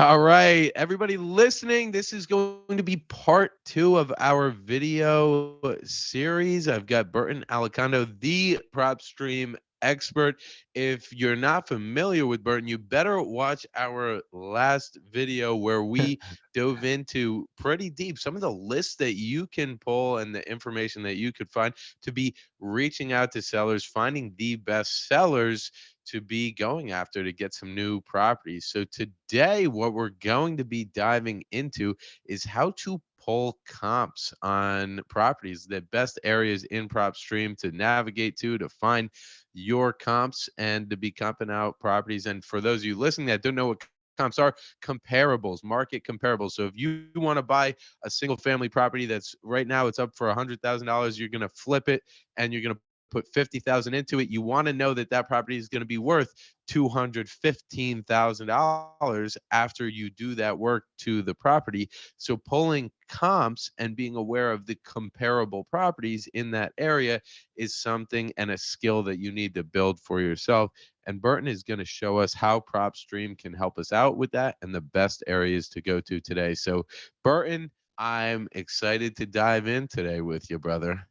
All right, everybody listening, this is going to be part 2 of our video series. I've got Burton Alicando, the PropStream expert. If you're not familiar with Burton, you better watch our last video where we dove into pretty deep some of the lists that you can pull and the information that you could find to be reaching out to sellers, finding the best sellers to be going after to get some new properties. So today, what we're going to be diving into is how to pull comps on properties, the best areas in PropStream to navigate to find your comps and to be comping out properties. And for those of you listening that don't know what comps are, comparables, market comparables. So if you want to buy a single family property that's right now it's up for $100,000, you're going to flip it and you're going to put 50,000 into it. You want to know that that property is going to be worth $215,000 after you do that work to the property. So pulling comps and being aware of the comparable properties in that area is something and a skill that you need to build for yourself. And Burton is going to show us how PropStream can help us out with that and the best areas to go to today. So Burton, I'm excited to dive in today with you, brother.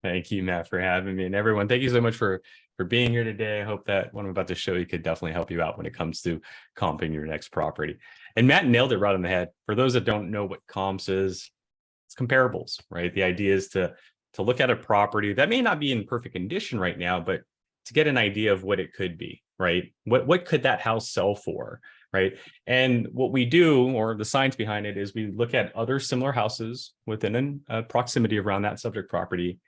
Thank you, Matt, for having me. And everyone, thank you so much for being here today. I hope that what I'm about to show you could definitely help you out when it comes to comping your next property. And Matt nailed it right on the head. For those that don't know what comps is, it's comparables, right? The idea is to look at a property that may not be in perfect condition right now, but to get an idea of what it could be, right? What could that house sell for, right? And what we do, or the science behind it, is we look at other similar houses within a proximity around that subject property,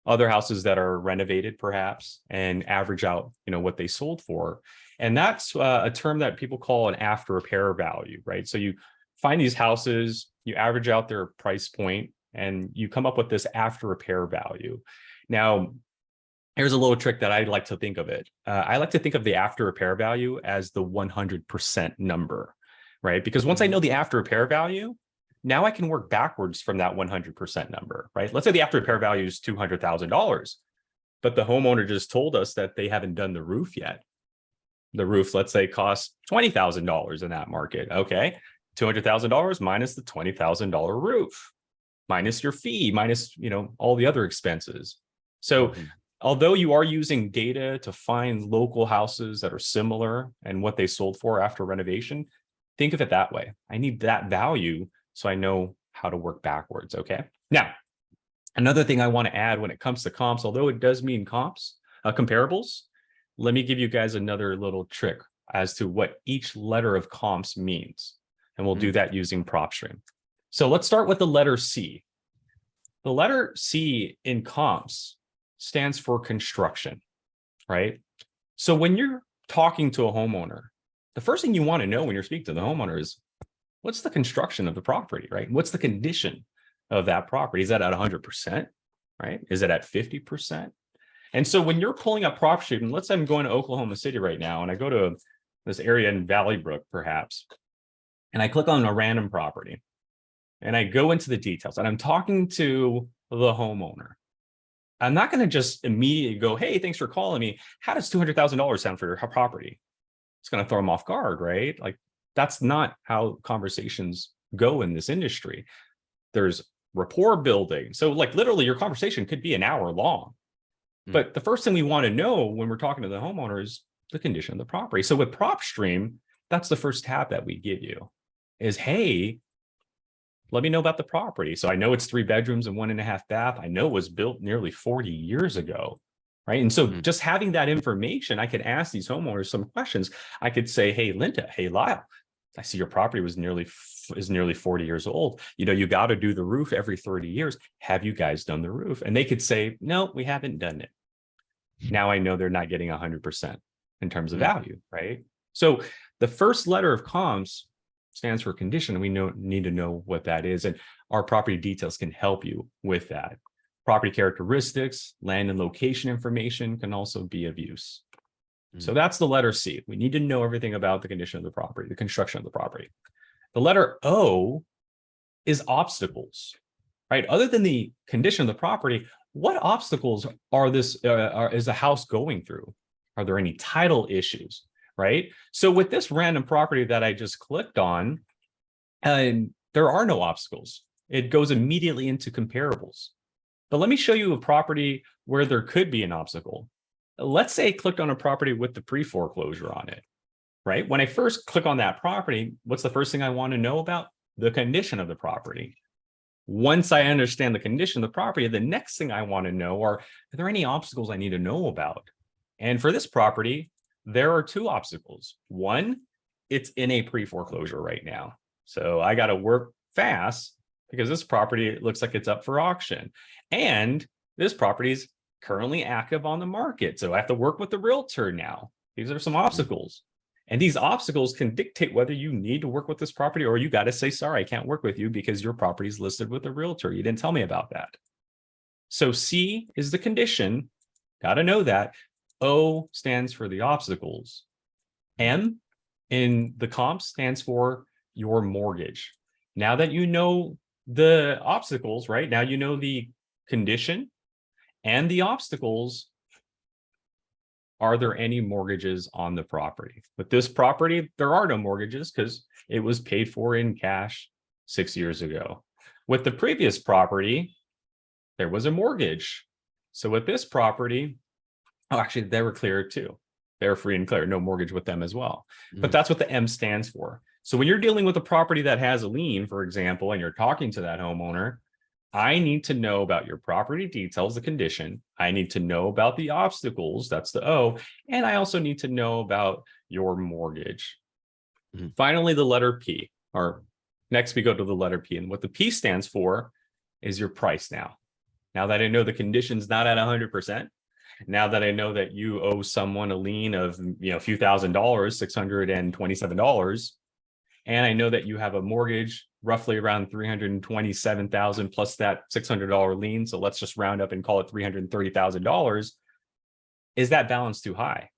other houses that are renovated perhaps, and average out, what they sold for. And that's a term that people call an after repair value, right? So you find these houses, you average out their price point, and you come up with this after repair value. Now, here's a little trick that I like to think of it. I like to think of the after repair value as the 100% number, right? Because once I know the after repair value, now I can work backwards from that 100% number, right? Let's say the after repair value is $200,000, but the homeowner just told us that they haven't done the roof yet. The roof, let's say, costs $20,000 in that market. Okay, $200,000 minus the $20,000 roof, minus your fee, minus all the other expenses. So although you are using data to find local houses that are similar and what they sold for after renovation, think of it that way. I need that value so I know how to work backwards, okay? Now, another thing I want to add when it comes to comps, although it does mean comps, comparables, let me give you guys another little trick as to what each letter of comps means. And we'll do that using PropStream. So let's start with the letter C. The letter C in comps stands for construction, right? So when you're talking to a homeowner, the first thing you want to know when you're speaking to the homeowner is, what's the construction of the property, right? What's the condition of that property? Is that at 100%, right? Is it at 50%? And so when you're pulling up PropStream, and let's say I'm going to Oklahoma City right now, and I go to this area in Valley Brook, perhaps, and I click on a random property, and I go into the details, and I'm talking to the homeowner. I'm not going to just immediately go, hey, thanks for calling me. How does $200,000 sound for your property? It's going to throw them off guard, right? Like, that's not how conversations go in this industry. There's rapport building. So like literally your conversation could be an hour long. But the first thing we want to know when we're talking to the homeowner is the condition of the property. So with PropStream, that's the first tab that we give you is, hey, let me know about the property. So I know it's 3 bedrooms and 1.5 bath. I know it was built nearly 40 years ago. Right. And so just having that information, I could ask these homeowners some questions. I could say, hey, Linda, hey, Lyle, I see your property is nearly 40 years old. You got to do the roof every 30 years. Have you guys done the roof? And they could say, no, we haven't done it. Now I know they're not getting 100% in terms of value. Right. So the first letter of comps stands for condition. And we need to know what that is. And our property details can help you with that. Property characteristics, land and location information can also be of use. So that's the letter C. We need to know everything about the condition of the property, the construction of the property. The letter O is obstacles, right? Other than the condition of the property, what obstacles is the house going through? Are there any title issues, right? So with this random property that I just clicked on, there are no obstacles. It goes immediately into comparables. But let me show you a property where there could be an obstacle. Let's say I clicked on a property with the pre-foreclosure on it, right? When I first click on that property, what's the first thing I want to know about? The condition of the property. Once I understand the condition of the property, the next thing I want to know are there any obstacles I need to know about? And for this property, there are two obstacles. One, it's in a pre-foreclosure right now. So I got to work fast because this property looks like it's up for auction. And this property is currently active on the market. So I have to work with the realtor now. These are some obstacles. And these obstacles can dictate whether you need to work with this property or you got to say, sorry, I can't work with you because your property is listed with a realtor. You didn't tell me about that. So C is the condition. Got to know that. O stands for the obstacles. M in the COMPS stands for your mortgage. Now that you know the obstacles, right? Now you know the condition and the obstacles. Are there any mortgages on the property? With this property, there are no mortgages because it was paid for in cash 6 years ago. With the previous property, there was a mortgage. So with this property, oh, actually, they were clear too. They're free and clear, no mortgage with them as well. But that's what the M stands for. So when you're dealing with a property that has a lien, for example, and you're talking to that homeowner, I need to know about your property details, the condition. I need to know about the obstacles, that's the O. And I also need to know about your mortgage. Finally, the letter P, or next we go to the letter P. And what the P stands for is your price now. Now that I know the condition's not at 100%, now that I know that you owe someone a lien of a few $1,000, $627, and I know that you have a mortgage roughly around $327,000 plus that $600 lien. So let's just round up and call it $330,000. Is that balance too high?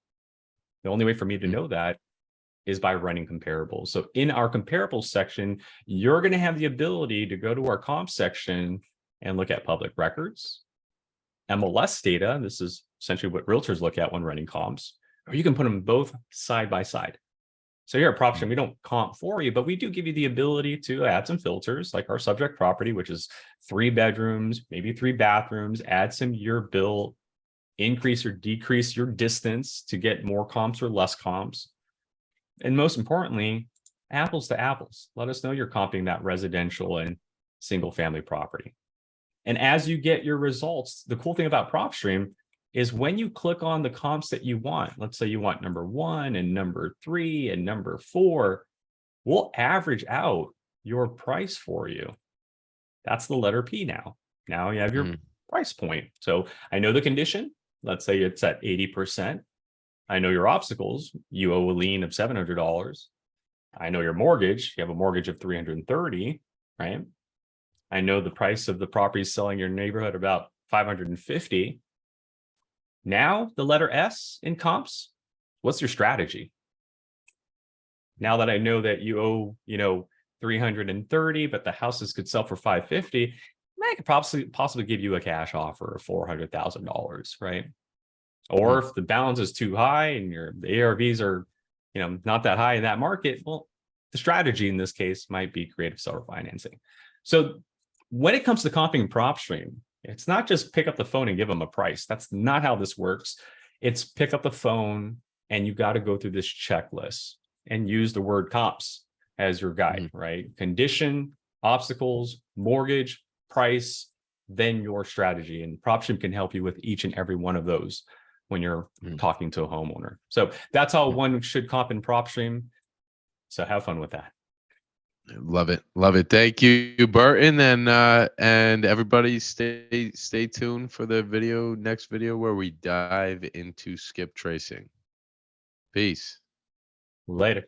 The only way for me to know that is by running comparables. So in our comparables section, you're going to have the ability to go to our comp section and look at public records, MLS data. This is essentially what realtors look at when running comps, or you can put them both side by side. So here at PropStream, we don't comp for you, but we do give you the ability to add some filters like our subject property, which is 3 bedrooms, maybe 3 bathrooms, add some year built, increase or decrease your distance to get more comps or less comps. And most importantly, apples to apples. Let us know you're comping that residential and single family property. And as you get your results, the cool thing about PropStream is when you click on the comps that you want, let's say you want number 1 and number 3 and number 4, we'll average out your price for you. That's the letter P now. Now you have your price point. So I know the condition. Let's say it's at 80%. I know your obstacles. You owe a lien of $700. I know your mortgage. You have a mortgage of $330, right? I know the price of the property selling your neighborhood about $550. Now the letter S in comps, what's your strategy? Now that I know that you owe, $330, but the houses could sell for $550, I could possibly give you a cash offer of $400,000, right? Or if the balance is too high and the ARVs are, not that high in that market, well, the strategy in this case might be creative seller financing. So when it comes to comping PropStream, it's not just pick up the phone and give them a price. That's not how this works. It's pick up the phone and you got to go through this checklist and use the word comps as your guide, right? Condition, obstacles, mortgage, price, then your strategy. And PropStream can help you with each and every one of those when you're talking to a homeowner. So that's how one should comp in PropStream. So have fun with that. Love it. Love it. Thank you, Burton. And everybody stay tuned for the next video where we dive into skip tracing. Peace. Later.